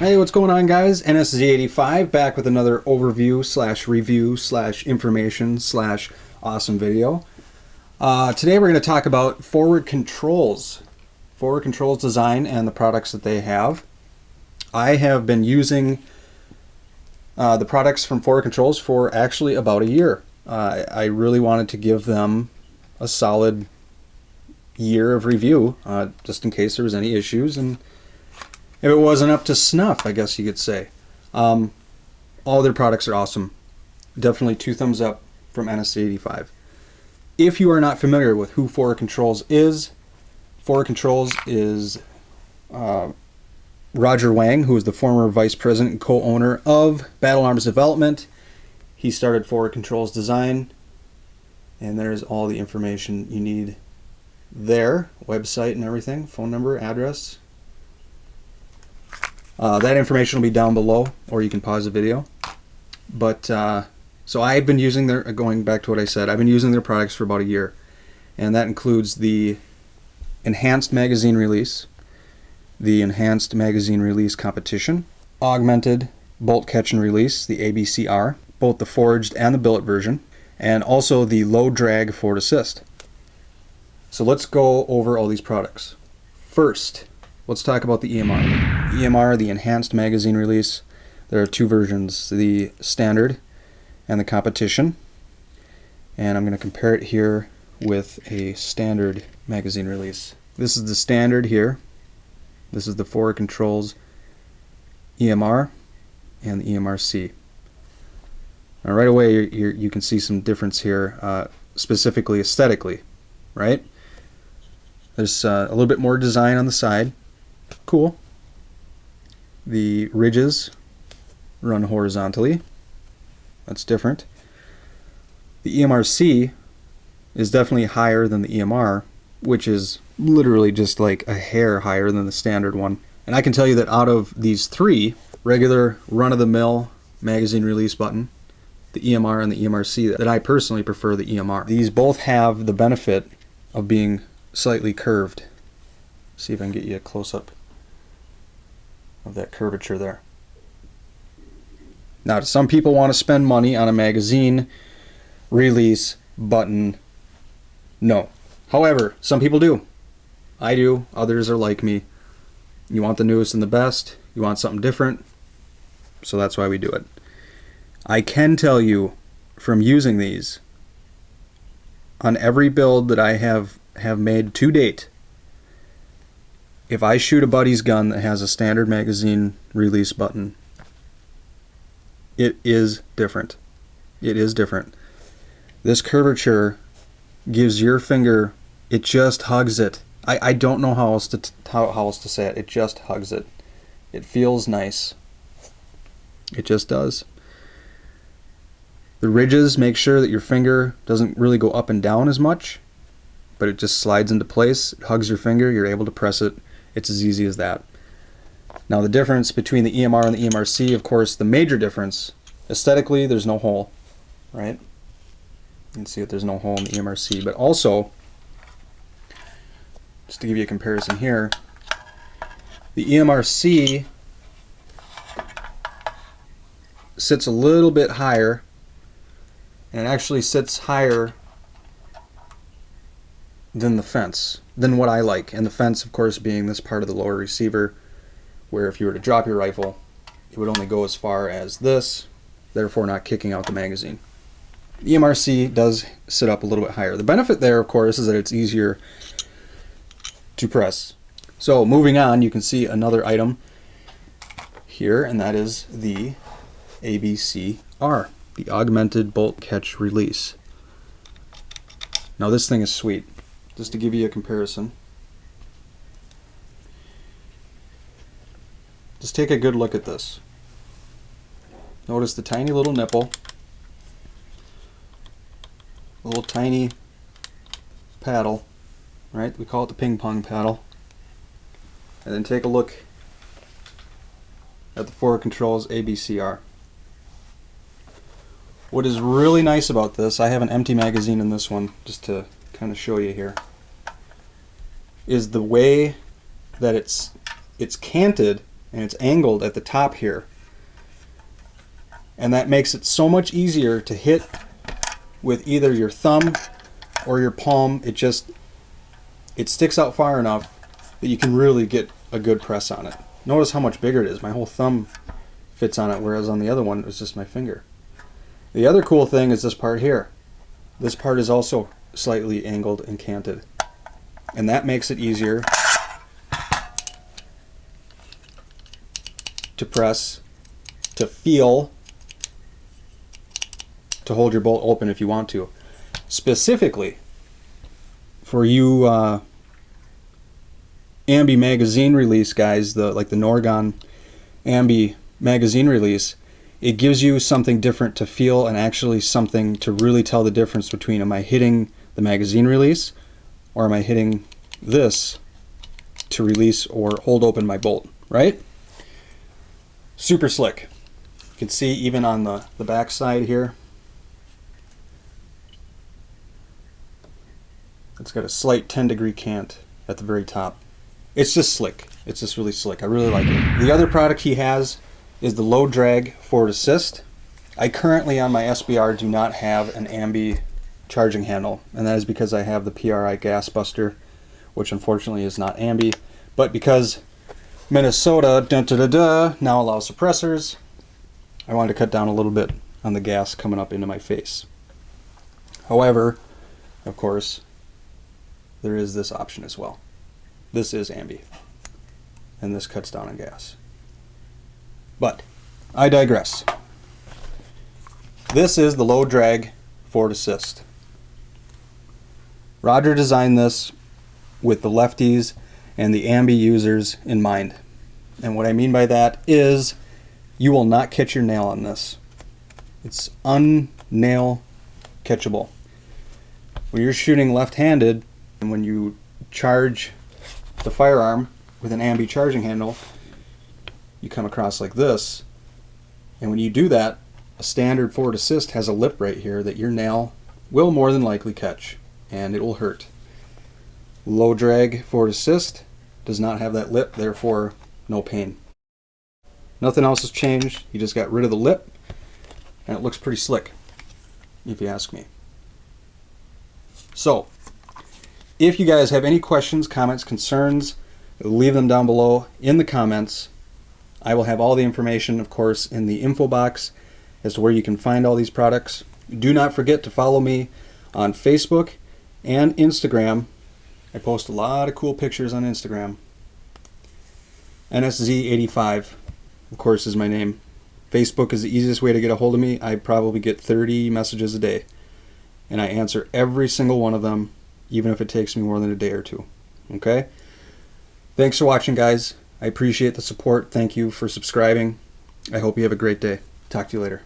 Hey, what's going on, guys? NSZ85 back with another overview slash review slash information slash awesome video. Today we're going to talk about forward controls design and the products that they have. I have been using the products from Forward Controls for actually about a year. I really wanted to give them a solid year of review, just in case there was any issues, and if it wasn't up to snuff, I guess you could say. All their products are awesome. Definitely 2 thumbs up from NSZ85. If you are not familiar with who Forward Controls is Roger Wang, who is the former vice president and co-owner of Battle Arms Development. He started Forward Controls Design, and there's all the information you need there, website and everything, phone number, address. That information will be down below, or you can pause the video. But so I've been using their, going back to what I said, I've been using their products for about a year, and that includes the Enhanced Magazine Release, the Enhanced Magazine Release Competition, Augmented Bolt Catch and Release, the ABCR, both the forged and the billet version, and also the Low Drag Forward Assist. So let's go over all these products. First, let's talk about the EMR. EMR, the Enhanced Magazine Release. There are 2 versions, the Standard and the Competition. And I'm going to compare it here with a Standard Magazine Release. This is the Standard here. This is the Forward Controls EMR and the emr-c. Now right away you can see some difference here, specifically aesthetically, right? There's a little bit more design on the side. Cool. The ridges run horizontally. That's different. The emr-c is definitely higher than the EMR, which is literally just like a hair higher than the standard one. And I can tell you that out of these 3, regular run-of-the-mill magazine release button, the EMR and the emr-c, that I personally prefer the EMR. These both have the benefit of being slightly curved. See if I can get you a close-up of that curvature there. Now, some people want to spend money on a magazine release button. No. However, some people do. I do. Others are like me. You want the newest and the best. You want something different. So that's why we do it. I can tell you from using these, on every build that I have made to date, if I shoot a buddy's gun that has a standard magazine release button, it is different. It is different. This curvature gives your finger, it just hugs it. I don't know how else to say it. It just hugs it. It feels nice. It just does. The ridges make sure that your finger doesn't really go up and down as much, but it just slides into place. It hugs your finger. You're able to press it. It's as easy as that. Now the difference between the EMR and the emr-c, of course, the major difference, aesthetically, there's no hole, right? You can see that there's no hole in the emr-c, but also, just to give you a comparison here, the emr-c sits a little bit higher, and it actually sits higher than the fence, than what I like. And the fence, of course, being this part of the lower receiver, where if you were to drop your rifle, it would only go as far as this, therefore not kicking out the magazine. The emr-c does sit up a little bit higher. The benefit there, of course, is that it's easier to press. So moving on, you can see another item here, and that is the ABCR, the Augmented Bolt Catch Release. Now this thing is sweet. Just to give you a comparison, just take a good look at this. Notice the tiny little nipple, little tiny paddle, right? We call it the ping pong paddle. And then take a look at the Forward Controls ABCR. What is really nice about this, I have an empty magazine in this one, just to kind of show you here, is the way that it's canted and it's angled at the top here. And that makes it so much easier to hit with either your thumb or your palm. It sticks out far enough that you can really get a good press on it. Notice how much bigger it is. My whole thumb fits on it, whereas on the other one it was just my finger. The other cool thing is this part here. This part is also slightly angled and canted, and that makes it easier to press, to feel, to hold your bolt open if you want to. Specifically for you Ambi magazine release guys, like the Norgon Ambi magazine release, it gives you something different to feel and actually something to really tell the difference between, am I hitting the magazine release or am I hitting this to release or hold open my bolt, right? Super slick. You can see even on the back side here, it's got a slight 10-degree cant at the very top. It's just slick. It's just really slick. I really like it. The other product he has is the low drag forward assist. I currently on my SBR do not have an Ambi charging handle, and that is because I have the PRI gas buster, which unfortunately is not Ambi, but because Minnesota now allows suppressors, I wanted to cut down a little bit on the gas coming up into my face. However, of course, there is this option as well. This is Ambi, and this cuts down on gas. But I digress. This is the low drag forward assist. Roger designed this with the lefties and the Ambi users in mind. And what I mean by that is you will not catch your nail on this. It's un-nail catchable. When you're shooting left-handed and when you charge the firearm with an Ambi charging handle, you come across like this, and when you do that, a standard forward assist has a lip right here that your nail will more than likely catch, and it will hurt. Low drag forward assist does not have that lip, therefore no pain. Nothing else has changed. You just got rid of the lip, and it looks pretty slick, if you ask me. So, if you guys have any questions, comments, concerns, leave them down below in the comments. I will have all the information, of course, in the info box as to where you can find all these products. Do not forget to follow me on Facebook and Instagram. I post a lot of cool pictures on Instagram. NSZ85, of course, is my name. Facebook is the easiest way to get a hold of me. I probably get 30 messages a day, and I answer every single one of them, even if it takes me more than a day or two. Okay? Thanks for watching, guys. I appreciate the support. Thank you for subscribing. I hope you have a great day. Talk to you later.